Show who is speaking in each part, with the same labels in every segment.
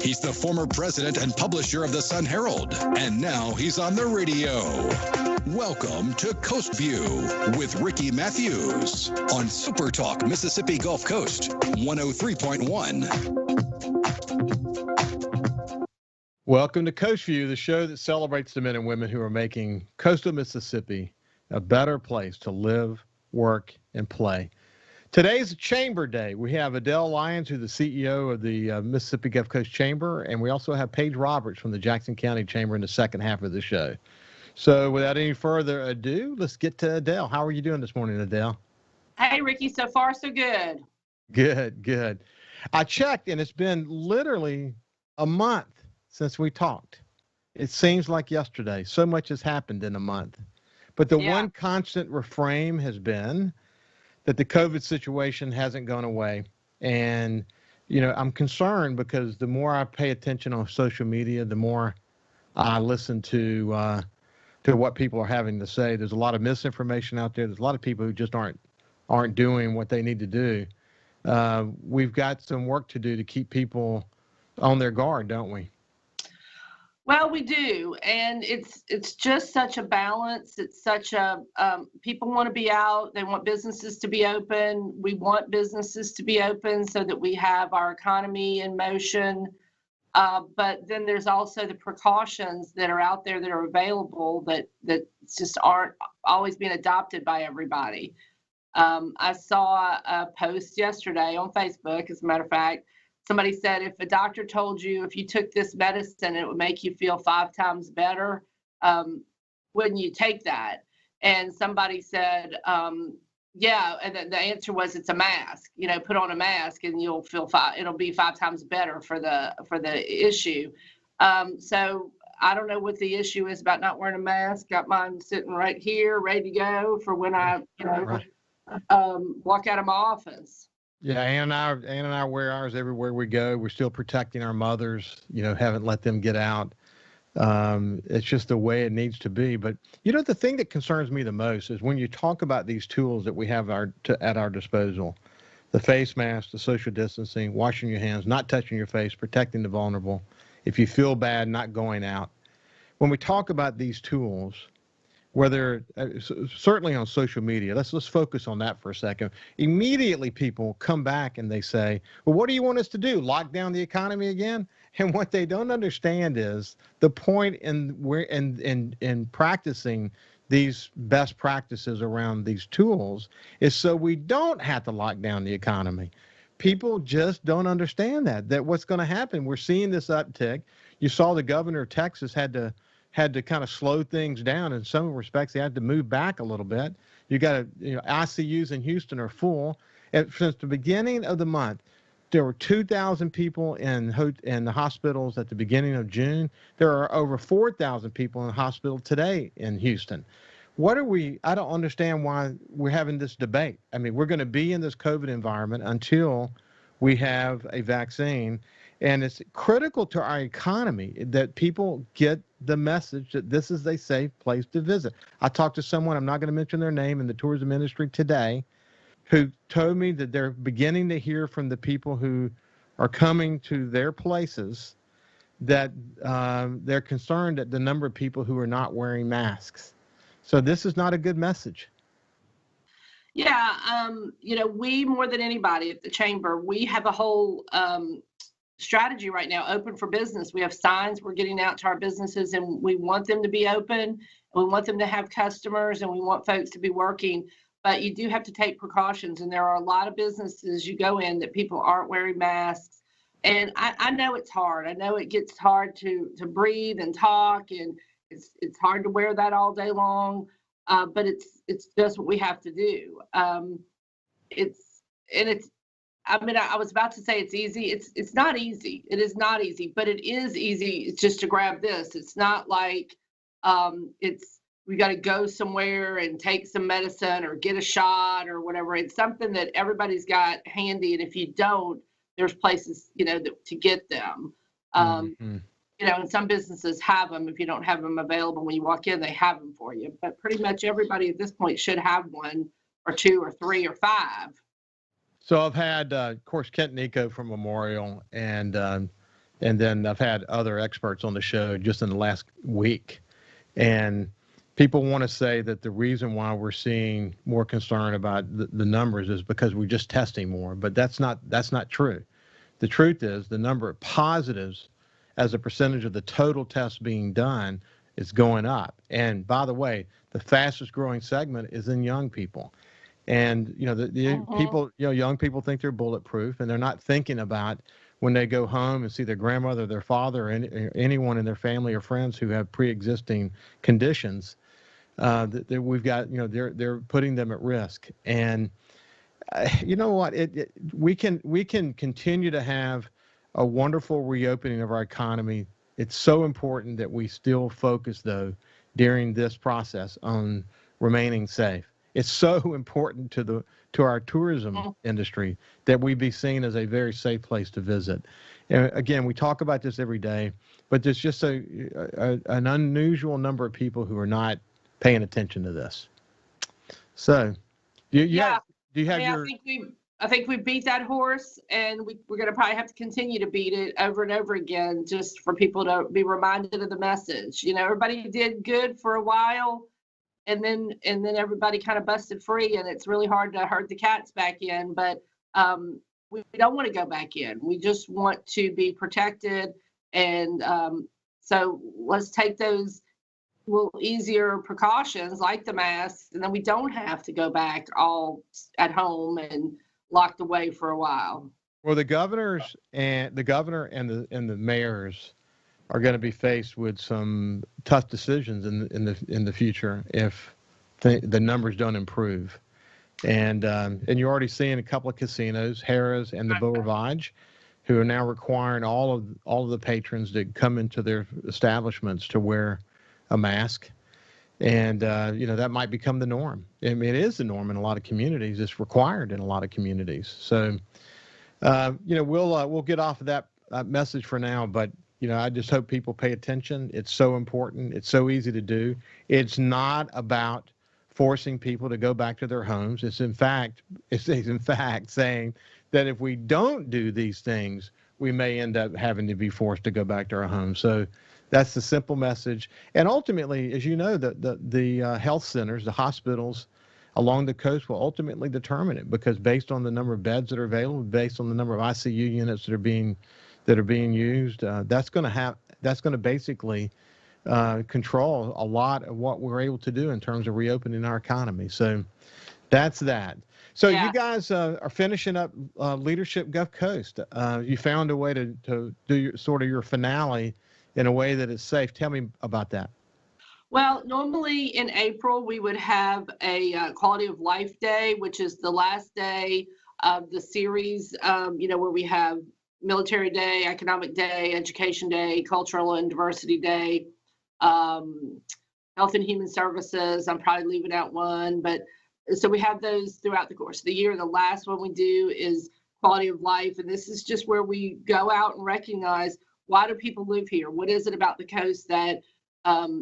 Speaker 1: He's the former president and publisher of the Sun Herald, and now he's on the radio. Welcome to Coast View with Ricky Matthews on SuperTalk Mississippi Gulf Coast 103.1.
Speaker 2: Welcome to Coast View, the show that celebrates the men and women who are making coastal Mississippi a better place to live, work, and play. Today's Chamber Day. We have Adele Lyons, who's the CEO of the Mississippi Gulf Coast Chamber, and we also have Paige Roberts from the Jackson County Chamber in the second half of the show. So without any further ado, let's get to Adele. How are you doing this morning, Adele?
Speaker 3: Hey, Ricky, so far so good.
Speaker 2: Good. I checked, and it's been literally a month since we talked. It seems like yesterday. So much has happened in a month. But the one constant refrain has been that the COVID situation hasn't gone away. And, you know, I'm concerned because the more I pay attention on social media, the more I listen to what people are having to say. There's a lot of misinformation out there. There's a lot of people who just aren't doing what they need to do. We've got some work to do to keep people on their guard, don't we?
Speaker 3: Well, we do, and it's just such a balance. It's such a people want to be out. They want businesses to be open. We want businesses to be open so that we have our economy in motion. But then there's also the precautions that are out there that are available that just aren't always being adopted by everybody. I saw a post yesterday on Facebook, as a matter of fact. Somebody said, if a doctor told you if you took this medicine, it would make you feel 5 times better, wouldn't you take that? And somebody said, yeah. And the answer was, it's a mask. You know, put on a mask and you'll feel it'll be 5 times better for the issue. So I don't know what the issue is about not wearing a mask. Got mine sitting right here, ready to go for when I, walk out of my office.
Speaker 2: Yeah, Ann and I wear ours everywhere we go. We're still protecting our mothers, haven't let them get out. It's just the way it needs to be. But, the thing that concerns me the most is when you talk about these tools that we have at our disposal, the face mask, the social distancing, washing your hands, not touching your face, protecting the vulnerable. If you feel bad, not going out. When we talk about these tools, whether certainly on social media, let's focus on that for a second. Immediately people come back and they say, well, what do you want us to do? Lock down the economy again? And what they don't understand is the point in practicing these best practices around these tools is so we don't have to lock down the economy. People just don't understand that what's going to happen. We're seeing this uptick. You saw the governor of Texas had to kind of slow things down. In some respects, they had to move back a little bit. You got ICUs in Houston are full. And since the beginning of the month, there were 2,000 people in the hospitals at the beginning of June. There are over 4,000 people in the hospital today in Houston. I don't understand why we're having this debate. I mean, we're going to be in this COVID environment until we have a vaccine. And it's critical to our economy that people get the message that this is a safe place to visit. I talked to someone, I'm not going to mention their name, in the tourism industry today, who told me that they're beginning to hear from the people who are coming to their places that they're concerned at the number of people who are not wearing masks. So this is not a good message.
Speaker 3: Yeah, we, more than anybody at the Chamber, we have a whole strategy right now, open for business. We have signs we're getting out to our businesses, and we want them to be open, and we want them to have customers, and we want folks to be working. But you do have to take precautions, and there are a lot of businesses you go in that people aren't wearing masks. And I know it's hard. I know it gets hard to breathe and talk, and it's hard to wear that all day long. But it's just what we have to do. I was about to say it's easy. It's not easy. It is not easy, but it is easy just to grab this. It's not like we got to go somewhere and take some medicine or get a shot or whatever. It's something that everybody's got handy, and if you don't, there's places to get them. And some businesses have them. If you don't have them available when you walk in, they have them for you. But pretty much everybody at this point should have one or two or three or five.
Speaker 2: So I've had, of course, Kent Nico from Memorial, and then I've had other experts on the show just in the last week. And people want to say that the reason why we're seeing more concern about the numbers is because we're just testing more, but that's not true. The truth is the number of positives as a percentage of the total tests being done is going up. And by the way, the fastest growing segment is in young people. And, the people, young people think they're bulletproof, and they're not thinking about when they go home and see their grandmother, their father, or anyone in their family or friends who have pre-existing conditions, that we've got, they're putting them at risk. And you know what, we can continue to have a wonderful reopening of our economy. It's so important that we still focus, though, during this process on remaining safe. It's so important to our tourism industry that we be seen as a very safe place to visit. And again, we talk about this every day, but there's just an unusual number of people who are not paying attention to this. So, do you have your?
Speaker 3: I think we beat that horse, and we're going to probably have to continue to beat it over and over again, just for people to be reminded of the message. Everybody did good for a while, and then everybody kind of busted free, and it's really hard to herd the cats back in. But we don't want to go back in. We just want to be protected, and so let's take those easier precautions like the mask, and then we don't have to go back all at home and locked away for a while.
Speaker 2: Well, the governor and the mayors are going to be faced with some tough decisions in the future if the numbers don't improve. And you're already seeing a couple of casinos, Harrah's and the Beau Rivage, who are now requiring all of the patrons that come into their establishments to wear a mask. And that might become the norm. I mean, it is the norm in a lot of communities. It's required in a lot of communities. So we'll get off of that message for now, but I just hope people pay attention. It's so important. It's so easy to do. It's not about forcing people to go back to their homes. It's in fact saying that if we don't do these things, we may end up having to be forced to go back to our homes. So that's the simple message. And ultimately, as you know, the health centers, the hospitals along the coast will ultimately determine it, because based on the number of beds that are available, based on the number of ICU units that are being used, that's going to basically control a lot of what we're able to do in terms of reopening our economy. So that's that. So you guys are finishing up Leadership Gulf Coast. You found a way to do your finale in a way that is safe. Tell me about that.
Speaker 3: Well, normally in April, we would have a quality of life day, which is the last day of the series, where we have Military Day, Economic Day, Education Day, Cultural and Diversity Day, Health and Human Services. I'm probably leaving out one, but so we have those throughout the course of the year. The last one we do is Quality of Life, and this is just where we go out and recognize, why do people live here? What is it about the coast that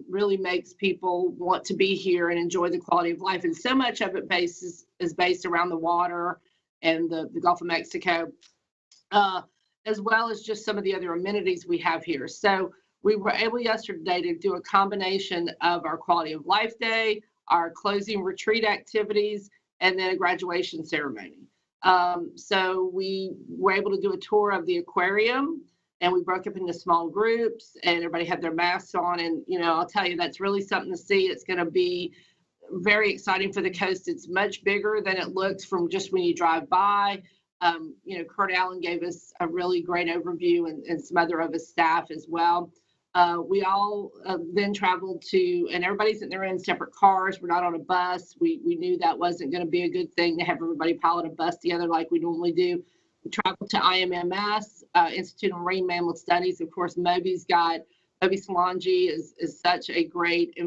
Speaker 3: really makes people want to be here and enjoy the quality of life? And so much of it is based around the water and the Gulf of Mexico, as well as just some of the other amenities we have here. So we were able yesterday to do a combination of our Quality of Life Day, our closing retreat activities, and then a graduation ceremony. So we were able to do a tour of the aquarium, and we broke up into small groups, and everybody had their masks on. And, I'll tell you, that's really something to see. It's going to be very exciting for the coast. It's much bigger than it looks from just when you drive by. Kurt Allen gave us a really great overview, and some other of his staff as well. We all then traveled and everybody's in their own separate cars. We're not on a bus. We knew that wasn't going to be a good thing to have everybody pile in a bus together like we normally do. We traveled to IMMS, Institute of Marine Mammal Studies. Of course, Moby Solangi is such a great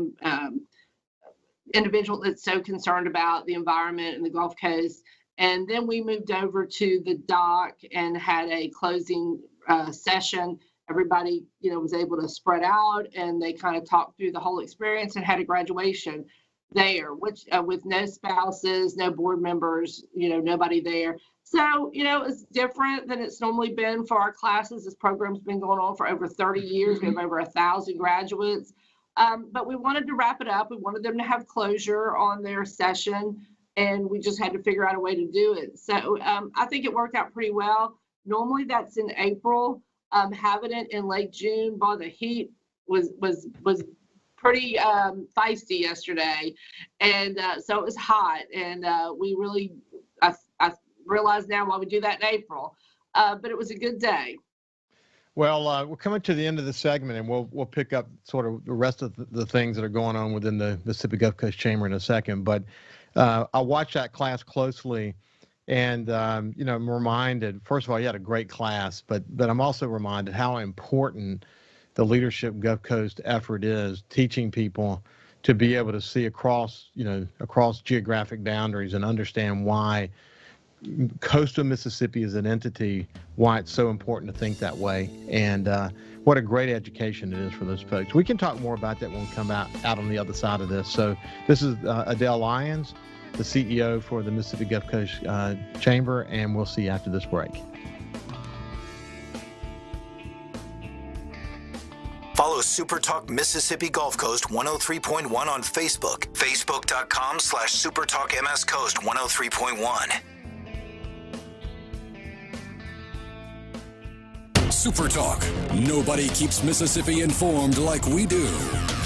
Speaker 3: individual that's so concerned about the environment and the Gulf Coast. And then we moved over to the dock and had a closing session. Everybody, was able to spread out, and they kind of talked through the whole experience and had a graduation. there, which with no spouses, no board members, nobody there. So, it's different than it's normally been for our classes. This program's been going on for over 30 years. We have over 1,000 graduates. But we wanted to wrap it up. We wanted them to have closure on their session, and we just had to figure out a way to do it. So I think it worked out pretty well. Normally that's in April. Having it in late June, while the heat was pretty feisty yesterday, and so it was hot, and we really I realize now why we do that in April, but it was a good day.
Speaker 2: Well, we're coming to the end of the segment, and we'll pick up sort of the rest of the things that are going on within the Mississippi Gulf Coast Chamber in a second. But I watched that class closely, and I'm reminded. First of all, you had a great class, but I'm also reminded how important the Leadership Gulf Coast effort is, teaching people to be able to see across geographic boundaries and understand why coastal Mississippi is an entity, why it's so important to think that way, and what a great education it is for those folks. We can talk more about that when we come out on the other side of this. So this is Adele Lyons, the CEO for the Mississippi Gulf Coast Chamber, and we'll see you after this break.
Speaker 4: Follow SuperTalk Mississippi Gulf Coast 103.1 on Facebook, facebook.com/SuperTalk MS Coast 103.1.
Speaker 1: SuperTalk. Nobody keeps Mississippi informed like we do.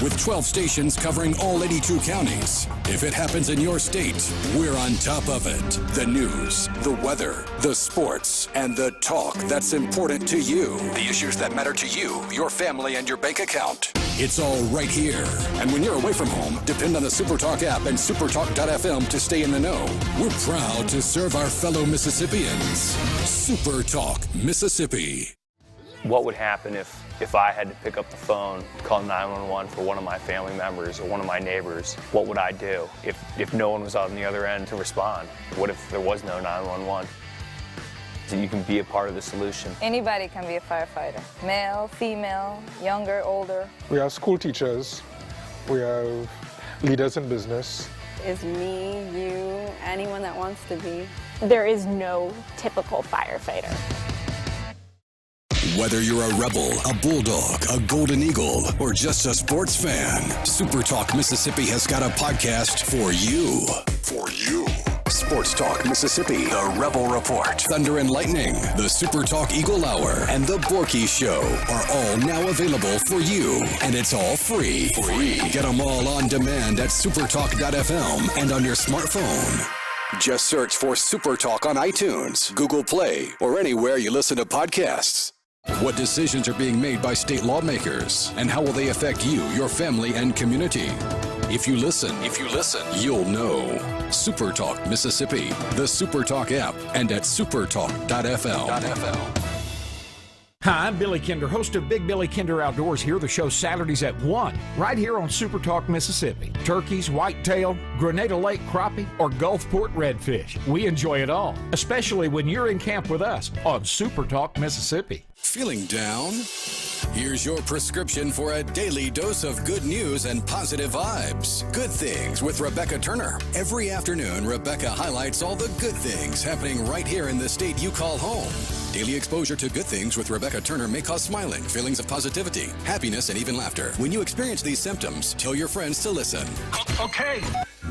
Speaker 1: With 12 stations covering all 82 counties. If it happens in your state, we're on top of it. The news, the weather, the sports, and the talk that's important to you. The issues that matter to you, your family, and your bank account. It's all right here. And when you're away from home, depend on the SuperTalk app and supertalk.fm to stay in the know. We're proud to serve our fellow Mississippians. SuperTalk Mississippi.
Speaker 5: What would happen if I had to pick up the phone, call 911 for one of my family members or one of my neighbors? What would I do if no one was on the other end to respond? What if there was no 911? So you can be a part of the solution.
Speaker 6: Anybody can be a firefighter. Male, female, younger, older.
Speaker 7: We have school teachers. We have leaders in business.
Speaker 8: Is me, you, anyone that wants to be.
Speaker 9: There is no typical firefighter.
Speaker 1: Whether you're a Rebel, a Bulldog, a Golden Eagle, or just a sports fan, SuperTalk Mississippi has got a podcast for you. For you. Sports Talk Mississippi, The Rebel Report, Thunder and Lightning, the SuperTalk Eagle Hour, and The Borky Show are all now available for you. And it's all free. Get them all on demand at supertalk.fm and on your smartphone. Just search for SuperTalk on iTunes, Google Play, or anywhere you listen to podcasts. What decisions are being made by state lawmakers, and how will they affect you, your family, and community? If you listen, you'll know. SuperTalk Mississippi, the SuperTalk app, and at supertalk.fm.
Speaker 10: Hi, I'm Billy Kinder, host of Big Billy Kinder Outdoors here. The show Saturdays at 1, right here on SuperTalk Mississippi. Turkeys, whitetail, Grenada Lake crappie, or Gulfport redfish. We enjoy it all, especially when you're in camp with us on SuperTalk Mississippi.
Speaker 1: Feeling down? Here's your prescription for a daily dose of good news and positive vibes. Good Things with Rebecca Turner. Every afternoon, Rebecca highlights all the good things happening right here in the state you call home. Daily exposure to Good Things with Rebecca Turner may cause smiling, feelings of positivity, happiness, and even laughter. When you experience these symptoms, tell your friends to listen.
Speaker 10: Okay.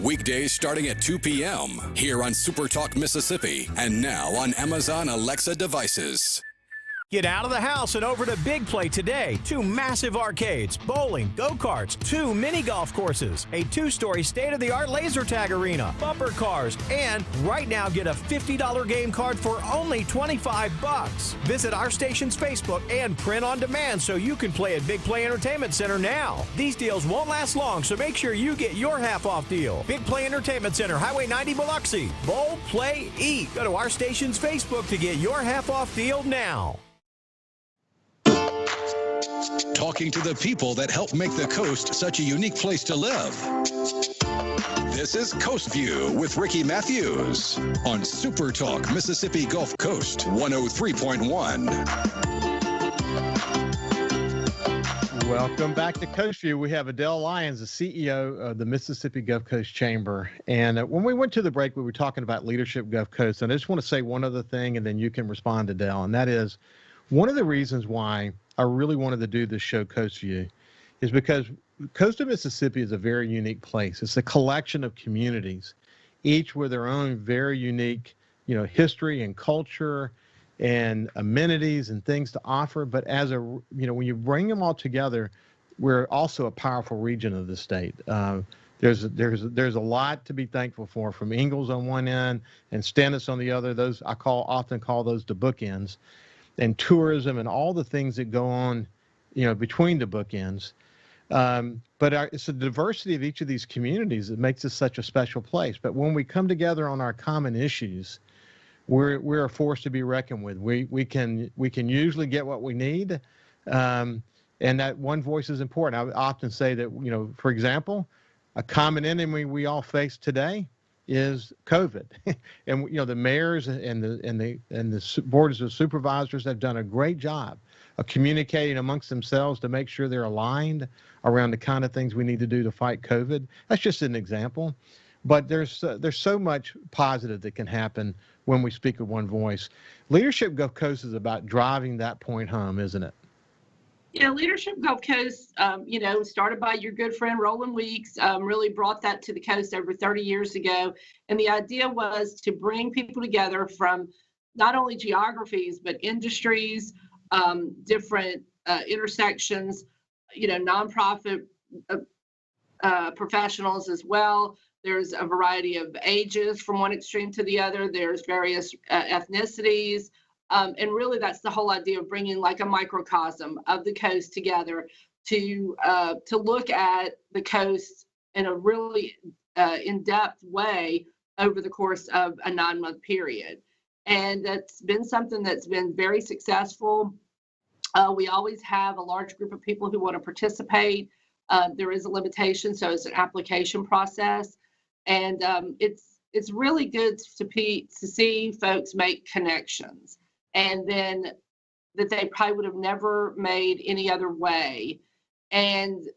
Speaker 1: Weekdays starting at 2 p.m. here on SuperTalk Mississippi, and now on Amazon Alexa devices.
Speaker 11: Get out of the house and over to Big Play today. 2 massive arcades, bowling, go-karts, 2 mini golf courses, a 2-story state-of-the-art laser tag arena, bumper cars, and right now get a $50 game card for only $25. Visit our station's Facebook and print on demand so you can play at Big Play Entertainment Center now. These deals won't last long, so make sure you get your half-off deal. Big Play Entertainment Center, Highway 90 Biloxi. Bowl, play, eat. Go to our station's Facebook to get your half-off deal now.
Speaker 1: Talking to the people that help make the coast such a unique place to live. This is Coast View with Ricky Matthews on SuperTalk Mississippi Gulf Coast 103.1.
Speaker 2: Welcome back to Coast View. We have Adele Lyons, the CEO of the Mississippi Gulf Coast Chamber. And when we went to the break, we were talking about leadership Gulf Coast. And I just want to say one other thing, and then you can respond, Adele. And that is one of the reasons why I really wanted to do this show, Coast View, is because Coast of Mississippi is a very unique place. It's a collection of communities, each with their own very unique, history and culture and amenities and things to offer. But as when you bring them all together, we're also a powerful region of the state. There's a lot to be thankful for, from Ingalls on one end and Stennis on the other. Those I often call those the bookends, and tourism and all the things that go on, between the bookends. But it's the diversity of each of these communities that makes this such a special place. But when we come together on our common issues, we're a force to be reckoned with. We can usually get what we need, and that one voice is important. I often say that, for example, a common enemy we all face today is COVID, and the mayors and the boards of supervisors have done a great job of communicating amongst themselves to make sure they're aligned around the kind of things we need to do to fight COVID. That's just an example. But there's so much positive that can happen when we speak with one voice. Leadership Gulf Coast is about driving that point home, isn't it?
Speaker 3: Yeah, Leadership Gulf Coast, started by your good friend Roland Weeks, really brought that to the coast over 30 years ago. And the idea was to bring people together from not only geographies, but industries, different intersections, nonprofit professionals as well. There's a variety of ages from one extreme to the other. There's various ethnicities. And really, that's the whole idea of bringing like a microcosm of the coast together to look at the coast in a really in-depth way over the course of a 9-month period. And that's been something that's been very successful. We always have a large group of people who want to participate. There is a limitation, so it's an application process. And it's really good to see folks make connections, and then that they probably would have never made any other way, and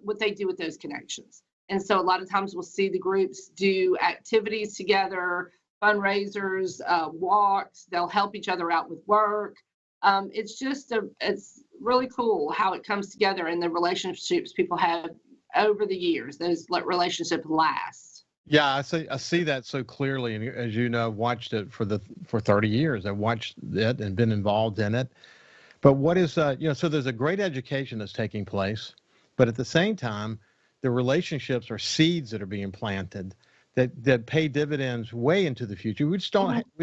Speaker 3: what they do with those connections. And so a lot of times we'll see the groups do activities together, fundraisers, walks. They'll help each other out with work. It's really cool how it comes together and the relationships people have over the years. Those relationships last.
Speaker 2: Yeah, I see that so clearly, and as you know, I've watched it for 30 years. I watched it and been involved in it. But what is so there's a great education that's taking place, but at the same time, the relationships are seeds that are being planted that pay dividends way into the future. We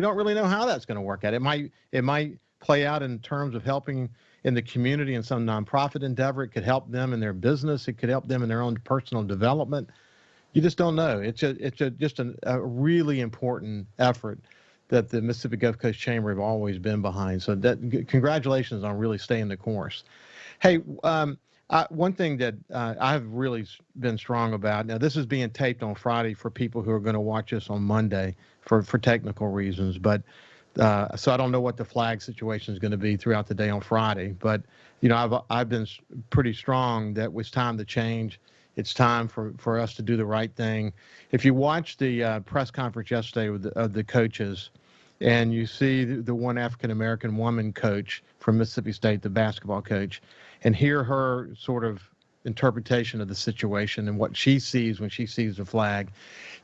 Speaker 2: don't really know how that's going to work out. It might play out in terms of helping in the community in some nonprofit endeavor. It could help them in their business. It could help them in their own personal development. You just don't know. It's just a really important effort that the Mississippi Gulf Coast Chamber have always been behind. So congratulations on really staying the course. Hey, one thing that I've really been strong about, now this is being taped on Friday for people who are going to watch this on Monday for technical reasons, but so I don't know what the flag situation is going to be throughout the day on Friday, but I've been pretty strong that it was time to change. It's time for us to do the right thing. If you watch the press conference yesterday of the coaches, and you see the one African-American woman coach from Mississippi State, the basketball coach, and hear her sort of interpretation of the situation and what she sees when she sees the flag,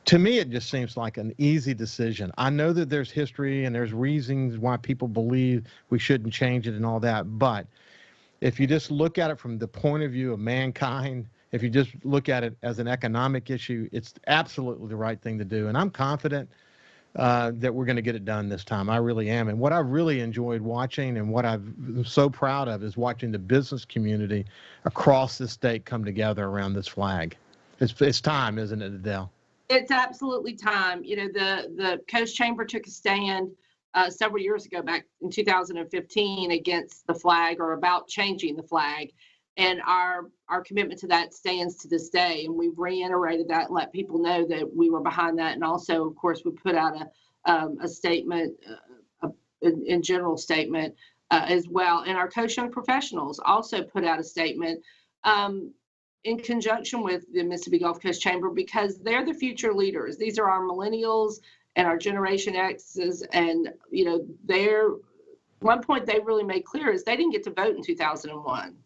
Speaker 2: to me it just seems like an easy decision. I know that there's history and there's reasons why people believe we shouldn't change it and all that, but if you just look at it from the point of view of mankind, if you just look at it as an economic issue, it's absolutely the right thing to do. And I'm confident that we're going to get it done this time. I really am. And what I've really enjoyed watching and what I'm so proud of is watching the business community across the state come together around this flag. It's time, isn't it, Adele?
Speaker 3: It's absolutely time. The Coast Chamber took a stand several years ago, back in 2015, against the flag or about changing the flag. And our commitment to that stands to this day. And we've reiterated that and let people know that we were behind that. And also, of course, we put out a statement, in general statement as well. And our Coast Young Professionals also put out a statement in conjunction with the Mississippi Gulf Coast Chamber, because they're the future leaders. These are our millennials and our Generation X's, and one point they really made clear is they didn't get to vote in 2001.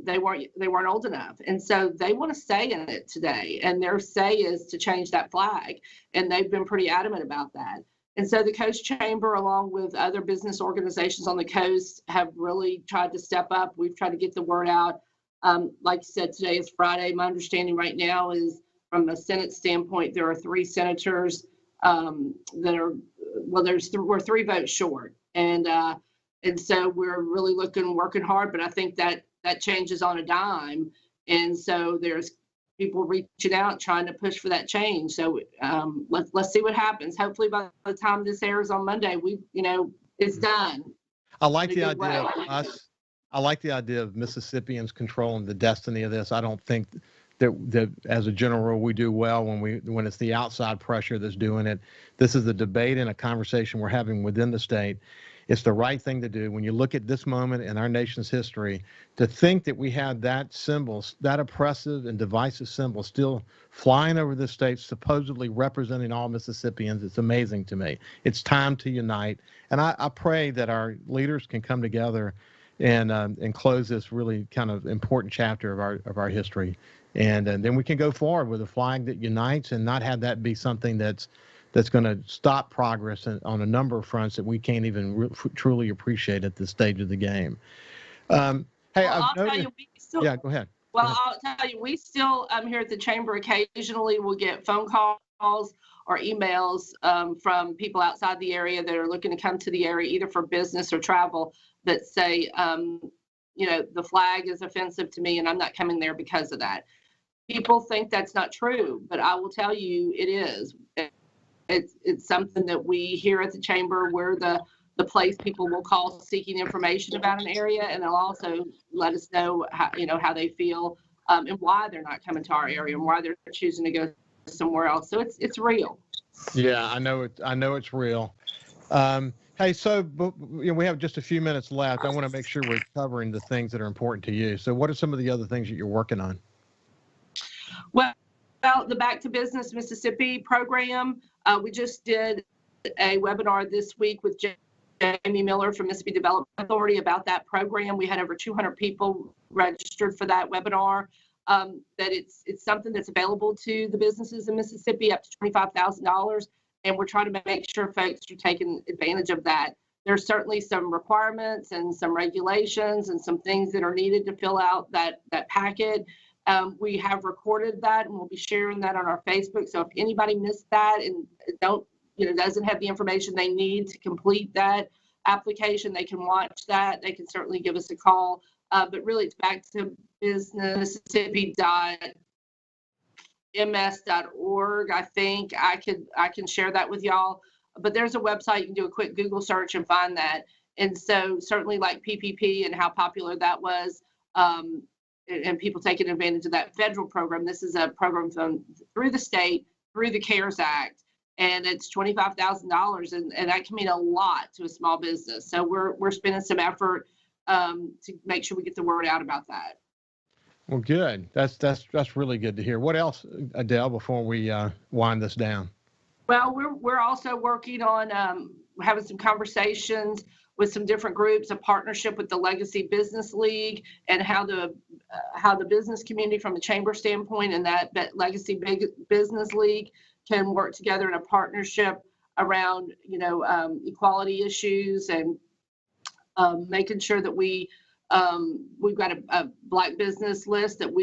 Speaker 3: They weren't old enough, and so they want to say in it today, and their say is to change that flag, and they've been pretty adamant about that. And so the Coast Chamber, along with other business organizations on the coast, have really tried to step up. We've tried to get the word out. Like you said, today is Friday. My understanding right now is, from a Senate standpoint, there are 3 senators that are, we're 3 votes short, and so we're really working hard. But I think that changes on a dime, and so there's people reaching out trying to push for that change. So let's see what happens. Hopefully by the time this airs on Monday, it's done.
Speaker 2: I like the idea of us. I like the idea of Mississippians controlling the destiny of this. I don't think that as a general rule we do well when it's the outside pressure that's doing it. This is a debate and a conversation we're having within the state. It's the right thing to do when you look at this moment in our nation's history. To think that we had that symbol, that oppressive and divisive symbol, still flying over the state, supposedly representing all Mississippians, it's amazing to me. It's time to unite, and I pray that our leaders can come together and close this really kind of important chapter of our history, and then we can go forward with a flag that unites and not have that be something that's going to stop progress on a number of fronts that we can't even truly appreciate at this stage of the game. Hey,
Speaker 3: I'll tell you,
Speaker 2: yeah, go ahead.
Speaker 3: Well, I'll tell you, we still here at the Chamber occasionally will get phone calls or emails from people outside the area that are looking to come to the area either for business or travel that say, the flag is offensive to me and I'm not coming there because of that. People think that's not true, but I will tell you it is. It's something that we here at the Chamber, we're the place people will call seeking information about an area, and they'll also let us know how they feel and why they're not coming to our area and why they're choosing to go somewhere else. So it's real.
Speaker 2: Yeah, I know it's real. Hey, so we have just a few minutes left. I want to make sure we're covering the things that are important to you. So what are some of the other things that you're working on?
Speaker 3: Well, the Back to Business Mississippi program, we just did a webinar this week with Jamie Miller from Mississippi Development Authority about that program. We had over 200 people registered for that webinar. That it's something that's available to the businesses in Mississippi up to $25,000, and we're trying to make sure folks are taking advantage of that. There's certainly some requirements and some regulations and some things that are needed to fill out that packet. We have recorded that, and we'll be sharing that on our Facebook. So if anybody missed that and doesn't have the information they need to complete that application, they can watch that. They can certainly give us a call. But really, it's back to businessmississippi.ms.org. I think I can share that with y'all. But there's a website. You can do a quick Google search and find that. And so certainly like PPP and how popular that was, and people taking advantage of that federal program. This is a program through the state, through the CARES Act, and it's $25,000, and that can mean a lot to a small business. So we're spending some effort to make sure we get the word out about that.
Speaker 2: Well, good. That's really good to hear. What else, Adele, before we wind this down?
Speaker 3: Well, we're also working on having some conversations with some different groups, a partnership with the Legacy Business League, and how the business community from a chamber standpoint and that Legacy Business League can work together in a partnership around equality issues and making sure that we've got a Black business list that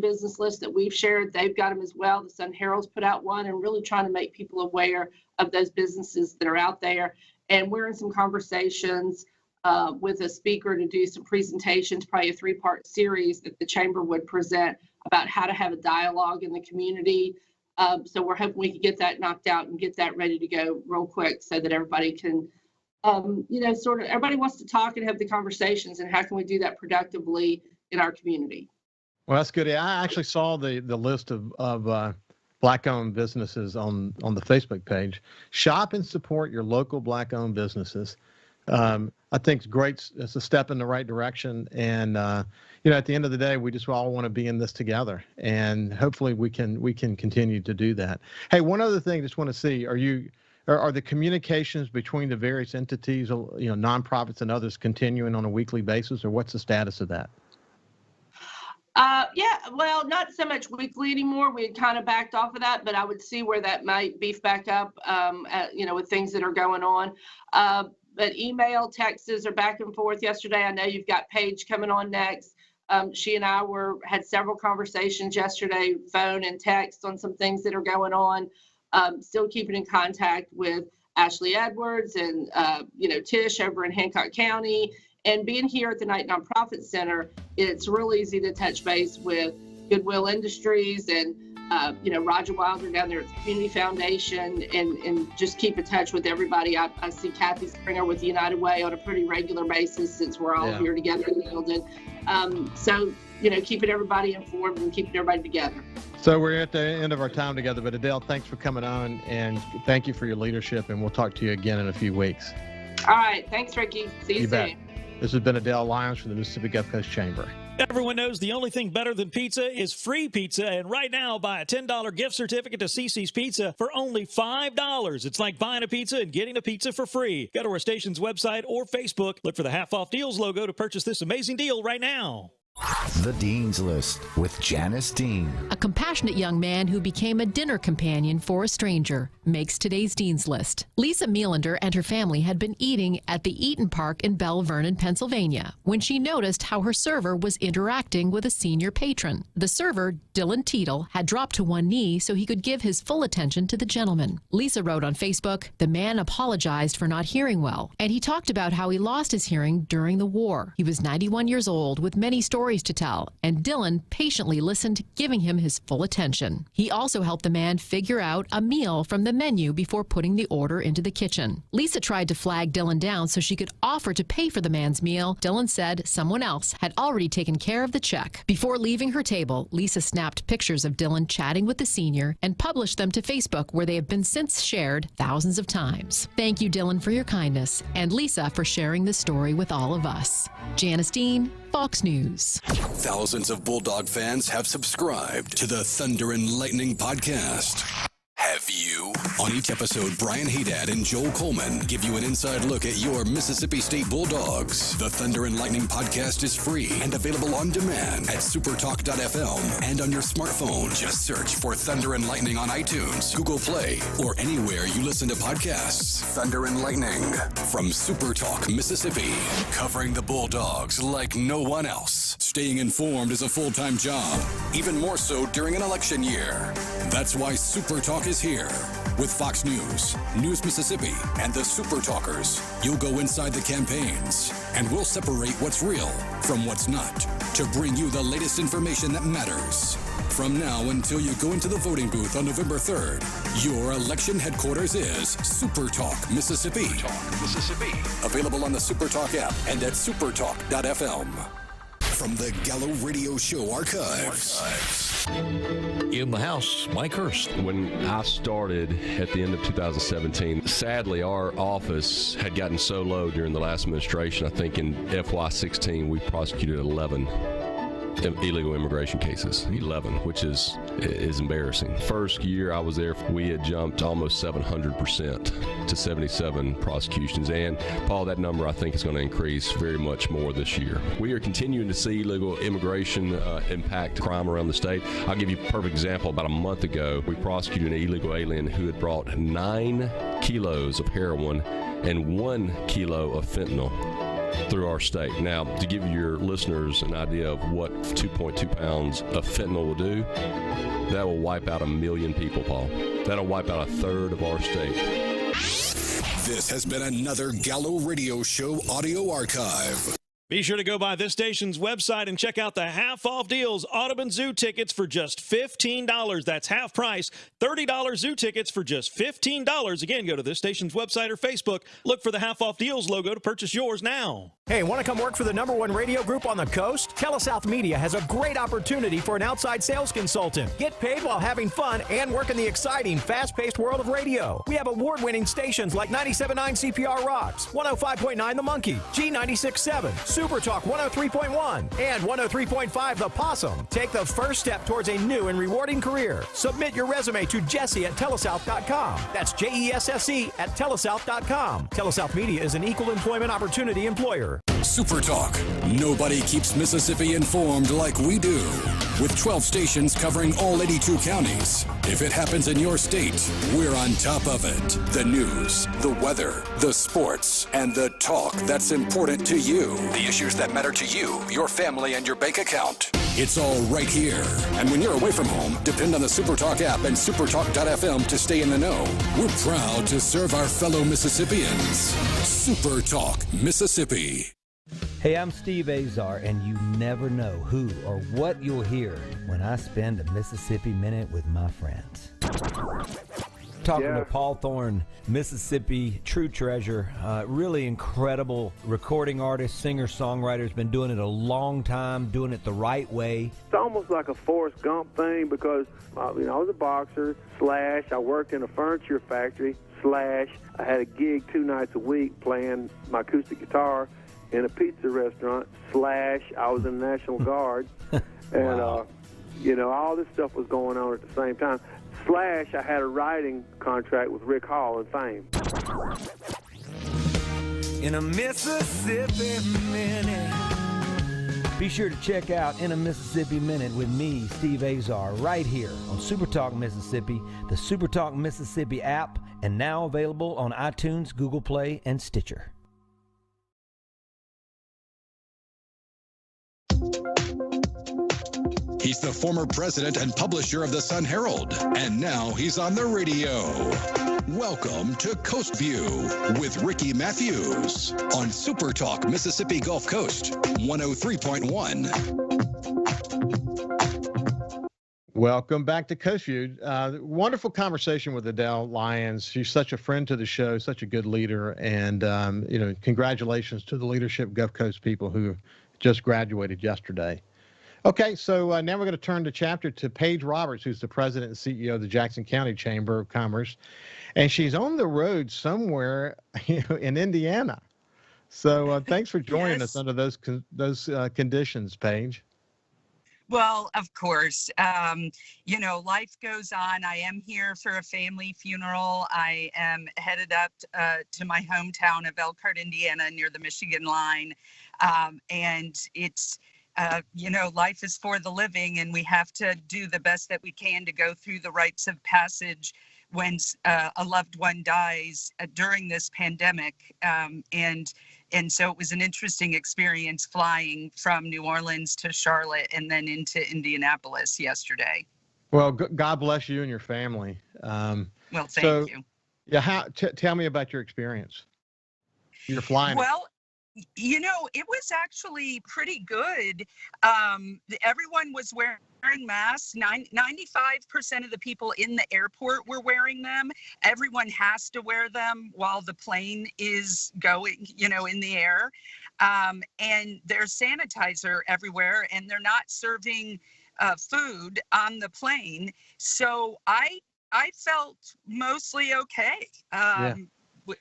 Speaker 3: business list that we've shared. They've got them as well. The Sun Herald's put out one, and really trying to make people aware of those businesses that are out there. And we're in some conversations with a speaker to do some presentations, probably a 3-part series that the Chamber would present about how to have a dialogue in the community. So we're hoping we can get that knocked out and get that ready to go real quick so that everybody can, everybody wants to talk and have the conversations, and how can we do that productively in our community?
Speaker 2: Well, that's good. I actually saw the list of Black-owned businesses on the Facebook page. Shop and support your local Black-owned businesses. I think it's great. It's a step in the right direction, and at the end of the day, we just all want to be in this together, and hopefully we can continue to do that. Hey, one other thing, just want to see, are the communications between the various entities, nonprofits and others, continuing on a weekly basis, or what's the status of that?
Speaker 3: Yeah, well, not so much weekly anymore. We had kind of backed off of that, but I would see where that might beef back up, with things that are going on. But email, texts are back and forth. Yesterday, I know you've got Paige coming on next. She and I had several conversations yesterday, phone and text, on some things that are going on. Still keeping in contact with Ashley Edwards and, Tish over in Hancock County. And being here at the Knight Nonprofit Center, it's real easy to touch base with Goodwill Industries and, Roger Wilder down there at the Community Foundation, and just keep in touch with everybody. I see Kathy Springer with United Way on a pretty regular basis, since we're all here together in the building. So, keeping everybody informed and keeping everybody together.
Speaker 2: So we're at the end of our time together, but Adele, thanks for coming on, and thank you for your leadership, and we'll talk to you again in a few weeks.
Speaker 3: All right. Thanks, Ricky. See you soon.
Speaker 2: Bet. This has been Adele Lyons from the Mississippi Gulf Coast Chamber.
Speaker 12: Everyone knows the only thing better than pizza is free pizza, and right now, buy a $10 gift certificate to CiCi's Pizza for only $5. It's like buying a pizza and getting a pizza for free. Go to our station's website or Facebook. Look for the Half Off Deals logo to purchase this amazing deal right now.
Speaker 13: The Dean's List with Janice Dean.
Speaker 14: A compassionate young man who became a dinner companion for a stranger makes today's Dean's List. Lisa Mealander and her family had been eating at the Eaton Park in Belle Vernon, Pennsylvania, when she noticed how her server was interacting with a senior patron. The server, Dylan Teetle, had dropped to one knee so he could give his full attention to the gentleman. Lisa wrote on Facebook, "The man apologized for not hearing well, and he talked about how he lost his hearing during the war. He was 91 years old with many stories to tell, and Dylan patiently listened, giving him his full attention. He also helped the man figure out a meal from the menu before putting the order into the kitchen." Lisa tried to flag Dylan down so she could offer to pay for the man's meal. Dylan said someone else had already taken care of the check. Before leaving her table, Lisa snapped pictures of Dylan chatting with the senior and published them to Facebook, where they have been since shared thousands of times. Thank you, Dylan, for your kindness, and Lisa for sharing this story with all of us. Janice Dean, Fox News.
Speaker 1: Thousands of Bulldog fans have subscribed to the Thunder and Lightning podcast. Have you? On each episode, Brian Haydad and Joel Coleman give you an inside look at your Mississippi State Bulldogs. The Thunder and Lightning podcast is free and available on demand at supertalk.fm and on your smartphone. Just search for Thunder and Lightning on iTunes, Google Play, or anywhere you listen to podcasts. Thunder and Lightning from SuperTalk, Mississippi, covering the Bulldogs like no one else. Staying informed is a full-time job, even more so during an election year. That's why SuperTalk is here. With Fox News, News Mississippi, and the Super Talkers, you'll go inside the campaigns, and we'll separate what's real from what's not to bring you the latest information that matters. From now until you go into the voting booth on November 3rd, your election headquarters is Super Talk, Mississippi. Available on the Super Talk app and at supertalk.fm. From the Gallo Radio Show archives.
Speaker 15: In the house, Mike Hurst.
Speaker 16: When I started at the end of 2017, sadly, our office had gotten so low during the last administration. I think in FY16, we prosecuted 11 illegal immigration cases, 11, which is embarrassing. First year I was there, we had jumped almost 700% to 77 prosecutions. And Paul, that number I think is going to increase very much more this year. We are continuing to see illegal immigration impact crime around the state. I'll give you a perfect example. About a month ago, we prosecuted an illegal alien who had brought 9 kilos of heroin and 1 kilo of fentanyl through our state. Now, to give your listeners an idea of what 2.2 pounds of fentanyl will do, that will wipe out 1 million people, Paul. That'll wipe out a third of our state.
Speaker 1: This has been another Gallo Radio Show audio archive.
Speaker 12: Be sure to go by this station's website and check out the half-off deals. Audubon Zoo tickets for just $15. That's half price. $30 zoo tickets for just $15. Again, go to this station's website or Facebook. Look for the half-off deals logo to purchase yours now.
Speaker 11: Hey, want to come work for the #1 radio group on the coast? TeleSouth Media has a great opportunity for an outside sales consultant. Get paid while having fun and work in the exciting, fast-paced world of radio. We have award-winning stations like 97.9 CPR Rocks, 105.9 The Monkey, G96.7, SuperTalk 103.1 and 103.5 The Possum. Take the first step towards a new and rewarding career. Submit your resume to Jesse@telesouth.com. That's JESSE at telesouth.com. Telesouth Media is an equal employment opportunity employer.
Speaker 1: SuperTalk. Nobody keeps Mississippi informed like we do. With 12 stations covering all 82 counties. If it happens in your state, we're on top of it. The news, the weather, the sports, and the talk that's important to you. The issues that matter to you, your family, and your bank account. It's all right here. And when you're away from home, depend on the SuperTalk app and supertalk.fm to stay in the know. We're proud to serve our fellow Mississippians. SuperTalk, Mississippi.
Speaker 17: Hey, I'm Steve Azar, and you never know who or what you'll hear when I spend a Mississippi Minute with my friends. Talking to Paul Thorne, Mississippi true treasure, really incredible recording artist, singer, songwriter, has been doing it a long time, doing it the right way.
Speaker 18: It's almost like a Forrest Gump thing because I was a boxer, / I worked in a furniture factory, / I had a gig 2 nights a week playing my acoustic guitar in a pizza restaurant, / I was in the National Guard, and
Speaker 17: Wow.
Speaker 18: All this stuff was going on at the same time. / I had a writing contract with Rick Hall and Fame.
Speaker 17: In a Mississippi Minute. Be sure to check out In a Mississippi Minute with me, Steve Azar, right here on SuperTalk Mississippi, the SuperTalk Mississippi app, and now available on iTunes, Google Play, and Stitcher.
Speaker 1: He's the former president and publisher of the Sun Herald, and now he's on the radio. Welcome to Coast View with Ricky Matthews on SuperTalk Mississippi Gulf Coast 103.1.
Speaker 2: Welcome back to Coast View. Wonderful conversation with Adele Lyons. She's such a friend to the show, such a good leader, and congratulations to the leadership Gulf Coast people who just graduated yesterday. Okay, so now we're going to turn the chapter to Paige Roberts, who's the president and CEO of the Jackson County Chamber of Commerce, and she's on the road somewhere in Indiana. So thanks for joining us under those conditions, Paige.
Speaker 19: Well, of course, life goes on. I am here for a family funeral. I am headed up to my hometown of Elkhart, Indiana, near the Michigan line, and it's life is for the living, and we have to do the best that we can to go through the rites of passage when a loved one dies during this pandemic. And so it was an interesting experience flying from New Orleans to Charlotte and then into Indianapolis yesterday.
Speaker 2: Well, God bless you and your family.
Speaker 19: Well, thank you.
Speaker 2: Yeah, tell me about your experience. You're flying.
Speaker 19: Well, it was actually pretty good. Everyone was wearing masks. 95% of the people in the airport were wearing them. Everyone has to wear them while the plane is going, in the air. And there's sanitizer everywhere, and they're not serving food on the plane. So I felt mostly okay.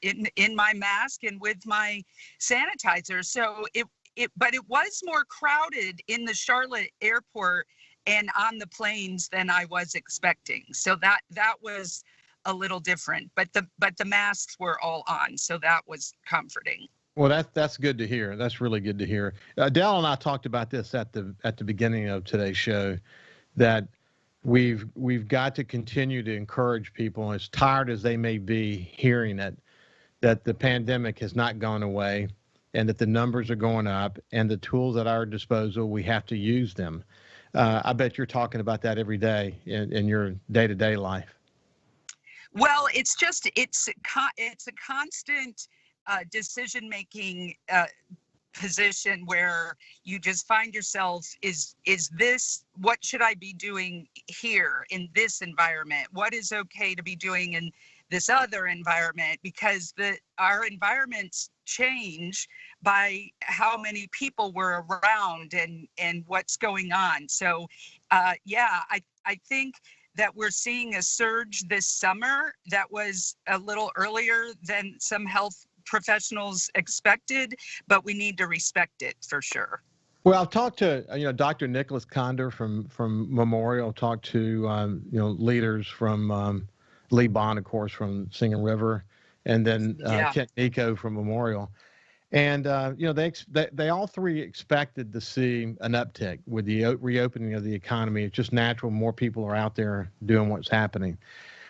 Speaker 19: In my mask and with my sanitizer. So but it was more crowded in the Charlotte airport and on the planes than I was expecting. So that was a little different, but the masks were all on. So that was comforting.
Speaker 2: Well, that's good to hear. That's really good to hear. Adele and I talked about this at the beginning of today's show, that we've got to continue to encourage people, as tired as they may be hearing it, that the pandemic has not gone away and that the numbers are going up, and the tools at our disposal, we have to use them. I bet you're talking about that every day in your day-to-day life.
Speaker 19: Well, it's a constant decision-making position where you just find yourself, is this, what should I be doing here in this environment? What is okay to be doing in this other environment? Because our environments change by how many people were around and what's going on. So I think that we're seeing a surge this summer that was a little earlier than some health professionals expected, but we need to respect it for sure.
Speaker 2: Well, I've talked to Dr. Nicholas Condor from Memorial. Talked to leaders from Lee Bond, of course, from Singing River, and then Kent Nico from Memorial. And they all three expected to see an uptick with the reopening of the economy. It's just natural. More people are out there doing what's happening.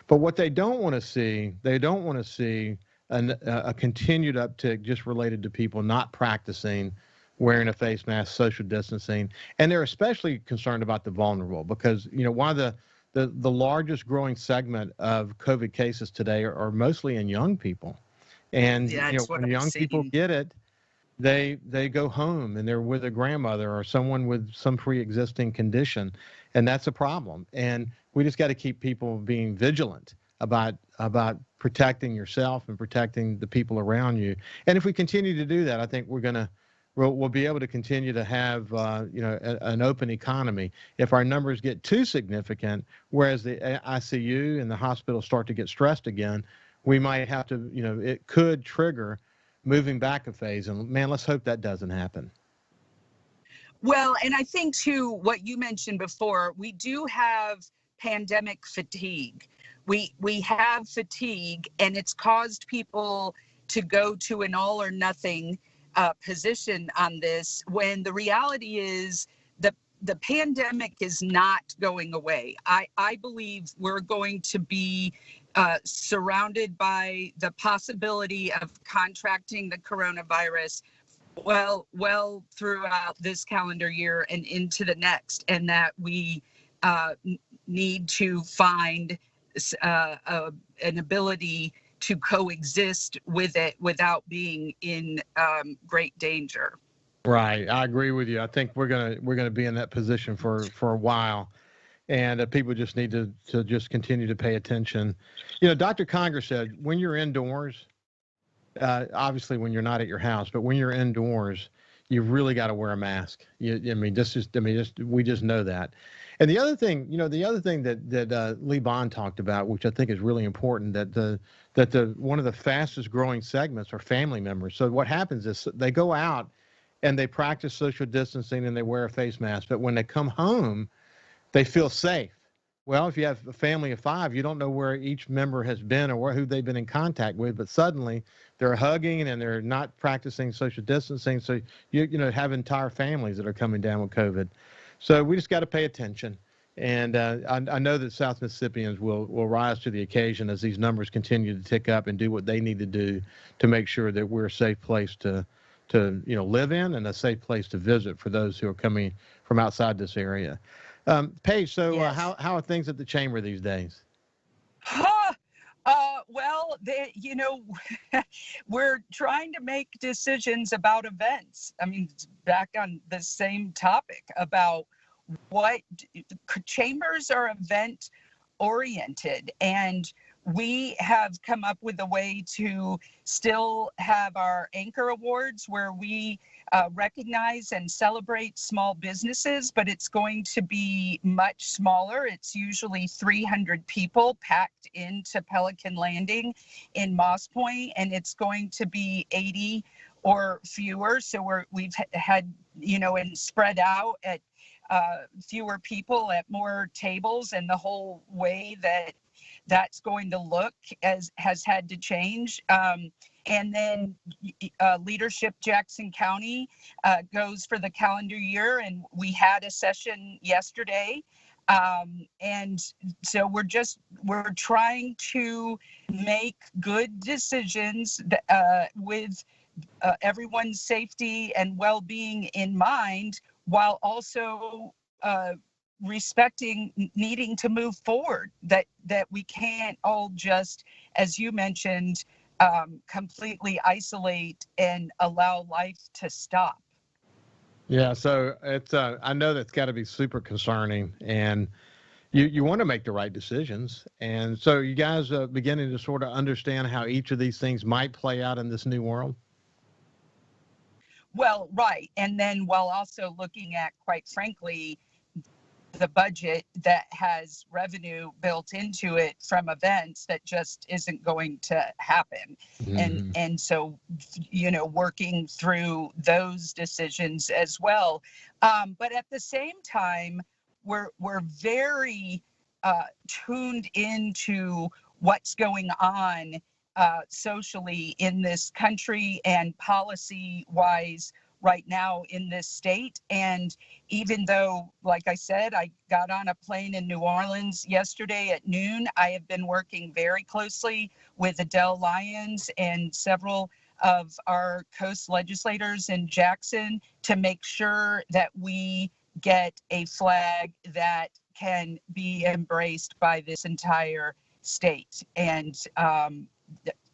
Speaker 2: But what they don't want to see, a continued uptick just related to people not practicing wearing a face mask, social distancing. And they're especially concerned about the vulnerable because, one of the largest growing segment of COVID cases today are mostly in young people. And when young people get it, they go home and they're with a grandmother or someone with some pre-existing condition, and that's a problem. And we just got to keep people being vigilant about protecting yourself and protecting the people around you. And if we continue to do that, I think we'll be able to continue to have an open economy. If our numbers get too significant, whereas the ICU and the hospitals start to get stressed again, we might have to, it could trigger moving back a phase. And man, let's hope that doesn't happen.
Speaker 19: Well, and I think too, what you mentioned before, we do have pandemic fatigue. We have fatigue, and it's caused people to go to an all or nothing position on this, when the reality is the pandemic is not going away. I believe we're going to be surrounded by the possibility of contracting the coronavirus well throughout this calendar year and into the next, and that we need to find an ability to coexist with it without being in great danger.
Speaker 2: Right, I agree with you. I think we're gonna be in that position for a while, and people just need to just continue to pay attention. Dr. Conger said when you're indoors, obviously when you're not at your house, but when you're indoors, you've really got to wear a mask. We just know that. And the other thing, that Lee Bond talked about, which I think is really important, that one of the fastest growing segments are family members. So what happens is they go out and they practice social distancing and they wear a face mask, but when they come home, they feel safe. Well, if you have a family of 5, you don't know where each member has been or who they've been in contact with, but suddenly they're hugging and they're not practicing social distancing. So you have entire families that are coming down with COVID. So we just got to pay attention. And I know that South Mississippians will rise to the occasion as these numbers continue to tick up and do what they need to do to make sure that we're a safe place to live in and a safe place to visit for those who are coming from outside this area. Paige, so yes. How are things at the chamber these days?
Speaker 19: Well, we're trying to make decisions about events. I mean, back on the same topic about what chambers are event oriented, and we have come up with a way to still have our anchor awards where we recognize and celebrate small businesses, but it's going to be much smaller. It's usually 300 people packed into Pelican Landing in Moss Point, and it's going to be 80 or fewer. So we've had, and spread out at fewer people at more tables, and the whole way that's going to look has had to change. And then Leadership Jackson County goes for the calendar year, and we had a session yesterday. And so we're trying to make good decisions with everyone's safety and well-being in mind, while also respecting needing to move forward, that we can't all just, as you mentioned, completely isolate and allow life to stop.
Speaker 2: Yeah, so it's I know that's got to be super concerning, and you want to make the right decisions. And so you guys are beginning to sort of understand how each of these things might play out in this new world?
Speaker 19: Well, right. And then while also looking at, quite frankly, the budget that has revenue built into it from events that just isn't going to happen. And so, working through those decisions as well. But at the same time, we're very tuned into what's going on socially in this country and policy-wise right now in this state. And even though, like I said, I got on a plane in New Orleans yesterday at noon, I have been working very closely with Adele Lyons and several of our coast legislators in Jackson to make sure that we get a flag that can be embraced by this entire state. And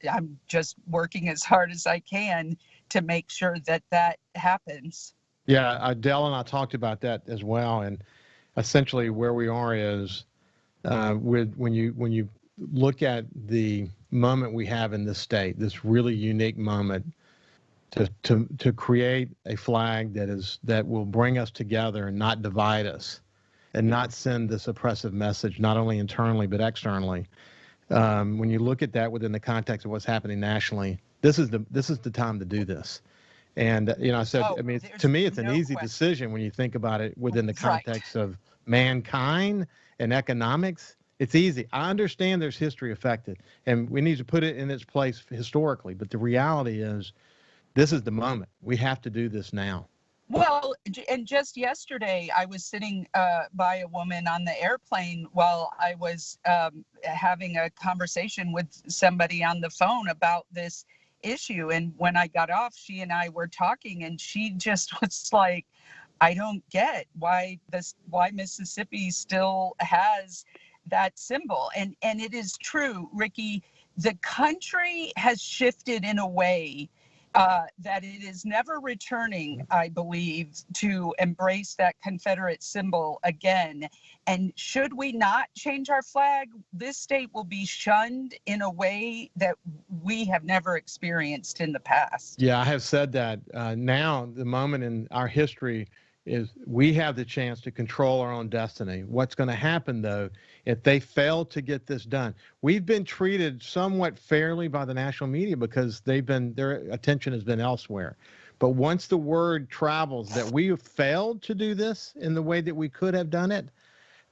Speaker 19: I'm just working as hard as I can to make sure that that happens.
Speaker 2: Yeah, Adele and I talked about that as well. And essentially where we are is when you look at the moment we have in this state, this really unique moment to create a flag that will bring us together and not divide us and not send this oppressive message, not only internally but externally. When you look at that within the context of what's happening nationally, this is the time to do this. And I said, to me, it's an easy decision when you think about it within the context of mankind and economics. It's easy. I understand there's history affected, and we need to put it in its place historically. But the reality is, this is the moment. We have to do this now.
Speaker 19: Well, and just yesterday, I was sitting by a woman on the airplane while I was having a conversation with somebody on the phone about this issue. And when I got off, she and I were talking, and she just was like, I don't get why Mississippi still has that symbol. And it is true, Ricky, the country has shifted in a way that it is never returning, I believe, to embrace that Confederate symbol again. And should we not change our flag, this state will be shunned in a way that we have never experienced in the past.
Speaker 2: Yeah, I have said that. Now, the moment in our history is we have the chance to control our own destiny. What's going to happen, though, if they fail to get this done? We've been treated somewhat fairly by the national media because their attention has been elsewhere. But once the word travels that we have failed to do this in the way that we could have done it,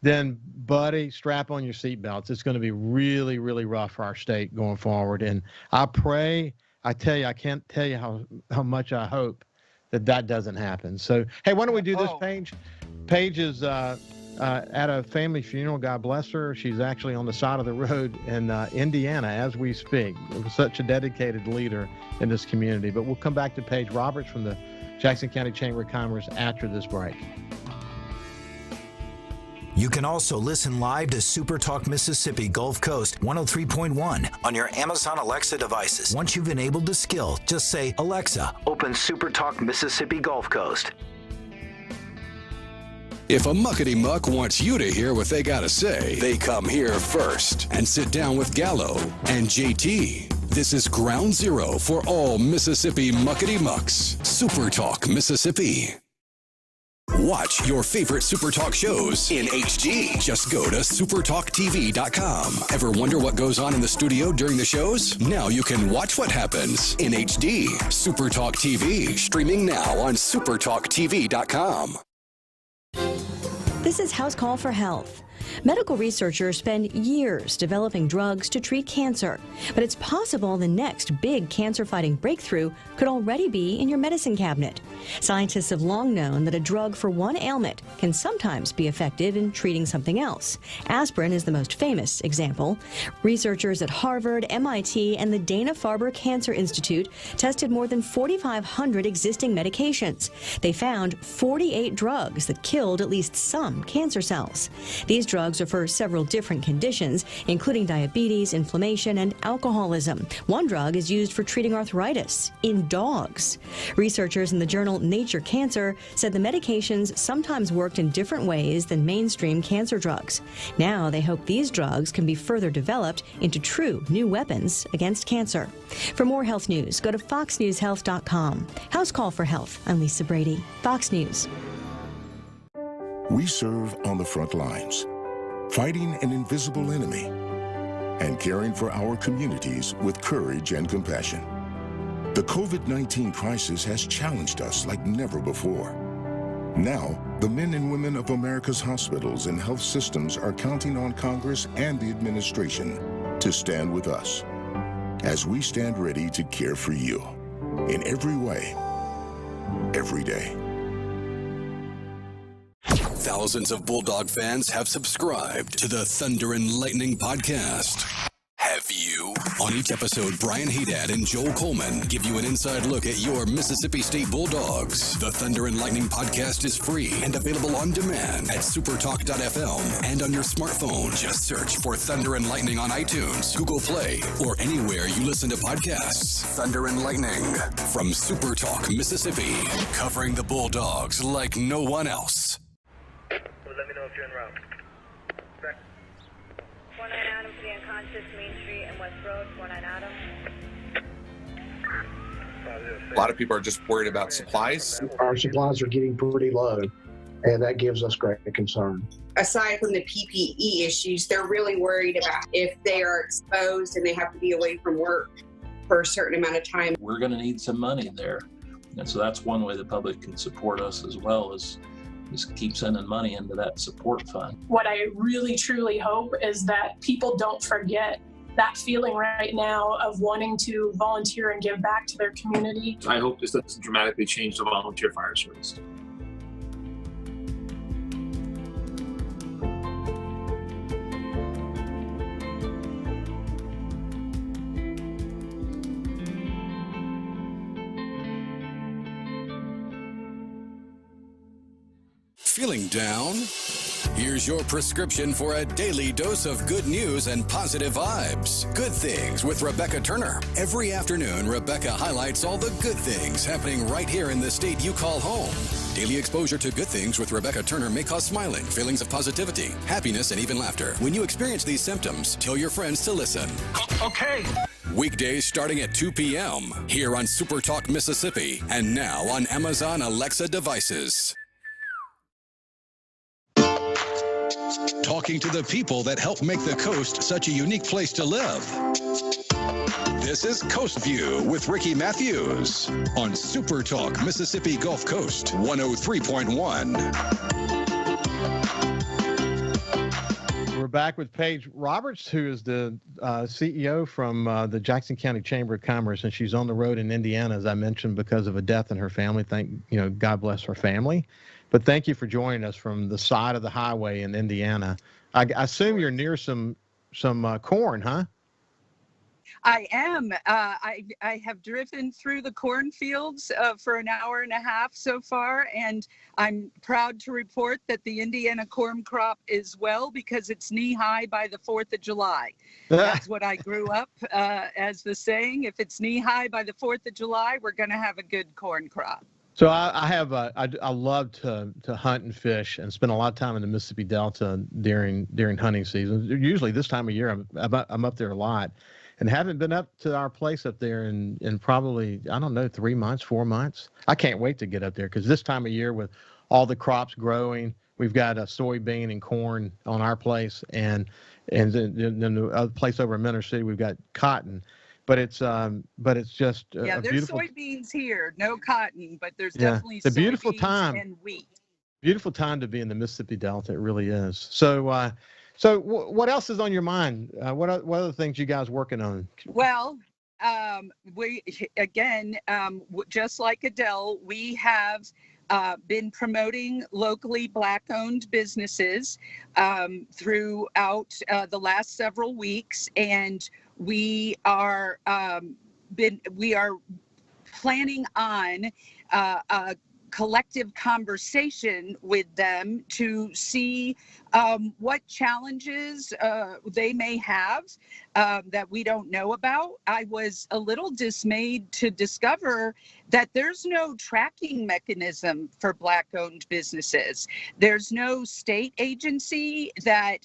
Speaker 2: then, buddy, strap on your seatbelts. It's going to be really, really rough for our state going forward. And I pray, I can't tell you how much I hope that doesn't happen. So, hey, why don't we do this, Paige? Paige is at a family funeral. God bless her. She's actually on the side of the road in Indiana as we speak. Such a dedicated leader in this community. But we'll come back to Paige Roberts from the Jackson County Chamber of Commerce after this break.
Speaker 4: You can also listen live to SuperTalk Mississippi Gulf Coast 103.1 on your Amazon Alexa devices. Once you've enabled the skill, just say, Alexa, open SuperTalk Mississippi Gulf Coast.
Speaker 1: If a muckety muck wants you to hear what they gotta say, they come here first and sit down with Gallo and JT. This is ground zero for all Mississippi muckety mucks. SuperTalk Mississippi. Watch your favorite SuperTalk shows in HD. Just go to supertalktv.com. Ever wonder what goes on in the studio during the shows? Now you can watch what happens in HD. SuperTalk TV, streaming now on supertalktv.com.
Speaker 20: This is House Call for Health. Medical researchers spend years developing drugs to treat cancer, but it's possible the next big cancer-fighting breakthrough could already be in your medicine cabinet. Scientists have long known that a drug for one ailment can sometimes be effective in treating something else. Aspirin is the most famous example. Researchers at Harvard, MIT, and the Dana-Farber Cancer Institute tested more than 4,500 existing medications. They found 48 drugs that killed at least some cancer cells. These drugs are for several different conditions, including diabetes, inflammation, and alcoholism. One drug is used for treating arthritis in dogs. Researchers in the journal Nature Cancer said the medications sometimes worked in different ways than mainstream cancer drugs. Now they hope these drugs can be further developed into true new weapons against cancer. For more health news, go to foxnewshealth.com. House Call for Health. I'm Lisa Brady, Fox News.
Speaker 21: We serve on the front lines, fighting an invisible enemy and caring for our communities with courage and compassion. The COVID-19 crisis has challenged us like never before. Now, the men and women of America's hospitals and health systems are counting on Congress and the administration to stand with us as we stand ready to care for you in every way, every day.
Speaker 1: Thousands of Bulldog fans have subscribed to the Thunder and Lightning podcast. Have you? On each episode, Brian Haydad and Joel Coleman give you an inside look at your Mississippi State Bulldogs. The Thunder and Lightning podcast is free and available on demand at supertalk.fm and on your smartphone. Just search for Thunder and Lightning on iTunes, Google Play, or anywhere you listen to podcasts. Thunder and Lightning from SuperTalk, Mississippi, covering the Bulldogs like no one else.
Speaker 22: Let me know if you're en route.
Speaker 23: 49 Adam to the unconscious, Main Street and West Road, 49 Adam.
Speaker 24: A lot of people are just worried about supplies.
Speaker 25: Our supplies are getting pretty low, and that gives us great concern.
Speaker 26: Aside from the PPE issues, they're really worried about if they are exposed and they have to be away from work for a certain amount of time.
Speaker 27: We're going to need some money there. And so that's one way the public can support us as well, is keep sending money into that support fund.
Speaker 9: What I really truly hope is that people don't forget that feeling right now of wanting to volunteer and give back to their community.
Speaker 28: I hope this doesn't dramatically change the volunteer fire service.
Speaker 1: Feeling down? Here's your prescription for a daily dose of good news and positive vibes. Good Things with Rebecca Turner. Every afternoon, Rebecca highlights all the good things happening right here in the state you call home. Daily exposure to Good Things with Rebecca Turner may cause smiling, feelings of positivity, happiness, and even laughter. When you experience these symptoms, tell your friends to listen.
Speaker 28: Okay.
Speaker 1: Weekdays starting at 2 p.m. here on SuperTalk Mississippi and now on Amazon Alexa devices. Talking to the people that help make the coast such a unique place to live. This is Coast View with Ricky Matthews on SuperTalk Mississippi Gulf Coast 103.1.
Speaker 2: We're back with Paige Roberts, who is the CEO from the Jackson County Chamber of Commerce, and she's on the road in Indiana, as I mentioned, because of a death in her family. God bless her family. But thank you for joining us from the side of the highway in Indiana. I assume you're near some corn, huh?
Speaker 19: I am. I have driven through the cornfields for an hour and a half so far, and I'm proud to report that the Indiana corn crop is well because it's knee-high by the 4th of July. That's what I grew up as the saying. If it's knee-high by the 4th of July, we're going to have a good corn crop.
Speaker 2: So I love to hunt and fish and spend a lot of time in the Mississippi Delta during hunting season. Usually this time of year I'm up there a lot, and haven't been up to our place up there in probably, I don't know, 3 months, 4 months. I can't wait to get up there because this time of year with all the crops growing, we've got a soybean and corn on our place, and then the other place over in Menor City we've got cotton. But it's just
Speaker 19: there's
Speaker 2: beautiful
Speaker 19: soybeans here, no cotton, but there's definitely
Speaker 2: it's a beautiful time
Speaker 19: and wheat.
Speaker 2: Beautiful time to be in the Mississippi Delta. It really is. So what else is on your mind? What other things you guys working on?
Speaker 19: Well, we again, just like Adele, we have been promoting locally Black-owned businesses throughout the last several weeks, and we are planning on a collective conversation with them to see what challenges they may have that we don't know about. I was a little dismayed to discover that there's no tracking mechanism for Black-owned businesses. There's no state agency that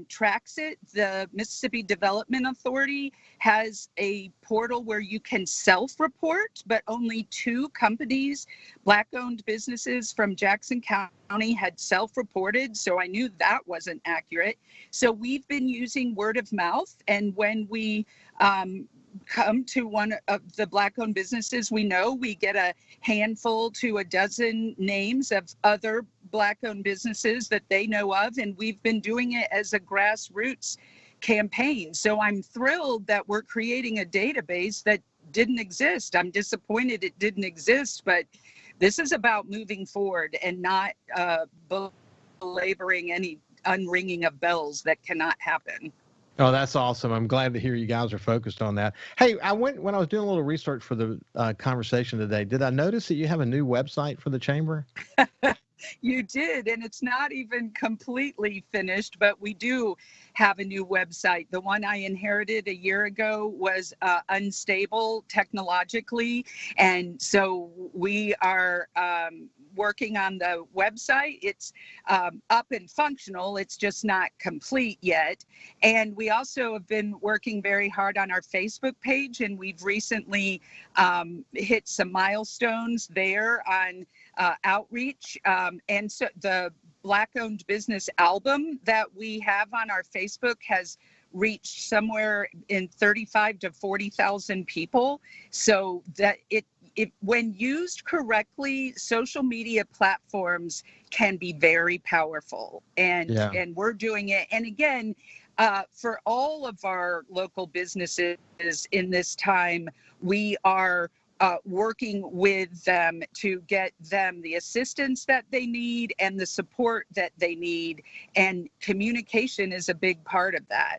Speaker 19: tracks it. The Mississippi Development Authority has a portal where you can self-report, but only 2 companies, Black-owned businesses from Jackson County, County had self-reported, so I knew that wasn't accurate. So we've been using word of mouth, and when we come to one of the Black-owned businesses we know, we get a handful to a dozen names of other Black-owned businesses that they know of, and we've been doing it as a grassroots campaign. So I'm thrilled that we're creating a database that didn't exist. I'm disappointed it didn't exist, but this is about moving forward and not belaboring any unringing of bells that cannot happen.
Speaker 2: Oh, that's awesome. I'm glad to hear you guys are focused on that. Hey, when I was doing a little research for the conversation today, did I notice that you have a new website for the Chamber?
Speaker 19: You did, and it's not even completely finished, but we do have a new website. The one I inherited a year ago was unstable technologically, and so we are working on the website. It's up and functional. It's just not complete yet. And we also have been working very hard on our Facebook page, and we've recently hit some milestones there on outreach. And so the Black-owned business album that we have on our Facebook has reached somewhere in 35 to 40,000 people. So that it when used correctly, social media platforms can be very powerful, and we're doing it. And again, for all of our local businesses in this time, we are working with them to get them the assistance that they need and the support that they need. And communication is a big part of that.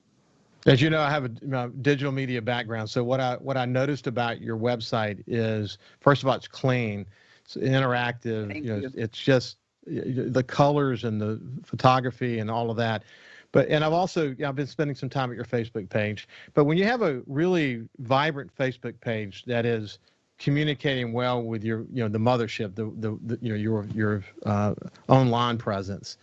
Speaker 2: As you know, I have a digital media background. So what I noticed about your website is, first of all, it's clean, it's interactive.
Speaker 19: Thank you.
Speaker 2: It's just the colors and the photography and all of that. And I've been spending some time at your Facebook page. But when you have a really vibrant Facebook page that is communicating well with your, the mothership, your online presence,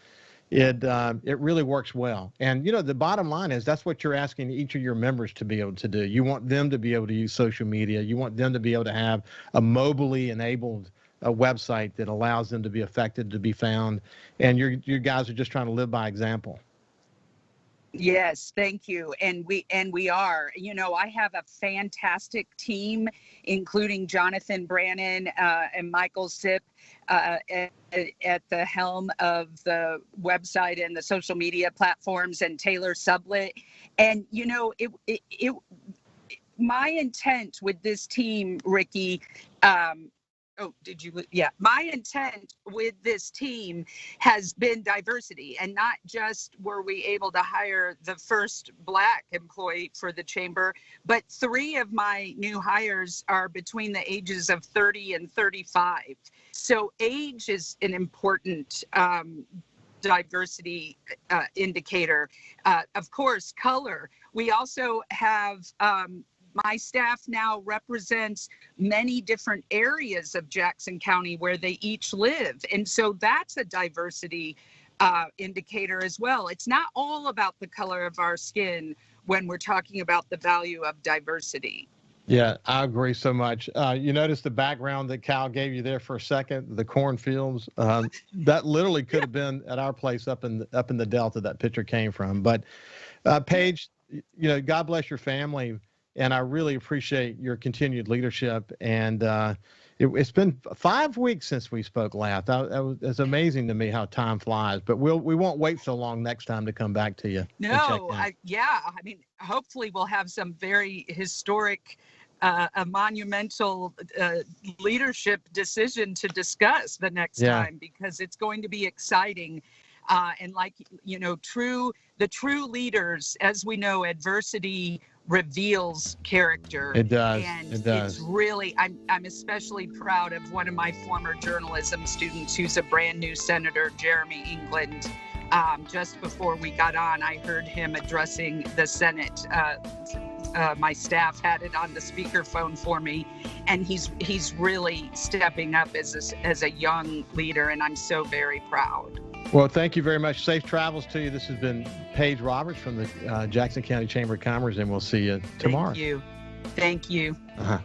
Speaker 2: it really works well. And the bottom line is that's what you're asking each of your members to be able to do. You want them to be able to use social media. You want them to be able to have a mobilely enabled website that allows them to be effective, to be found. And you guys are just trying to live by example.
Speaker 19: Yes, thank you. And we are. I have a fantastic team, including Jonathan Brannon and Michael Sipp at the helm of the website and the social media platforms, and Taylor Sublet. And my intent with this team, Ricky, my intent with this team has been diversity, and not just were we able to hire the first Black employee for the Chamber, but 3 of my new hires are between the ages of 30 and 35. So age is an important diversity indicator. Of course, color. We also have my staff now represents many different areas of Jackson County where they each live. And so that's a diversity indicator as well. It's not all about the color of our skin when we're talking about the value of diversity.
Speaker 2: Yeah, I agree so much. You notice the background that Cal gave you there for a second, the cornfields. That literally could have been at our place up in the Delta that picture came from. But Paige, God bless your family. And I really appreciate your continued leadership. And it's been 5 weeks since we spoke last. It's amazing to me how time flies. But we won't wait so long next time to come back to you.
Speaker 19: No, hopefully we'll have some very historic, a monumental leadership decision to discuss the next time, because it's going to be exciting. And the true leaders, as we know, adversity reveals character.
Speaker 2: It does.
Speaker 19: And
Speaker 2: it does.
Speaker 19: It's really, I'm especially proud of one of my former journalism students who's a brand new senator, Jeremy England. Just before we got on, I heard him addressing the Senate. My staff had it on the speakerphone for me, and he's really stepping up as a young leader, and I'm so very proud.
Speaker 2: Well, thank you very much. Safe travels to you. This has been Paige Roberts from the Jackson County Chamber of Commerce, and we'll see you tomorrow.
Speaker 19: Thank you. Thank you.
Speaker 2: Uh-huh.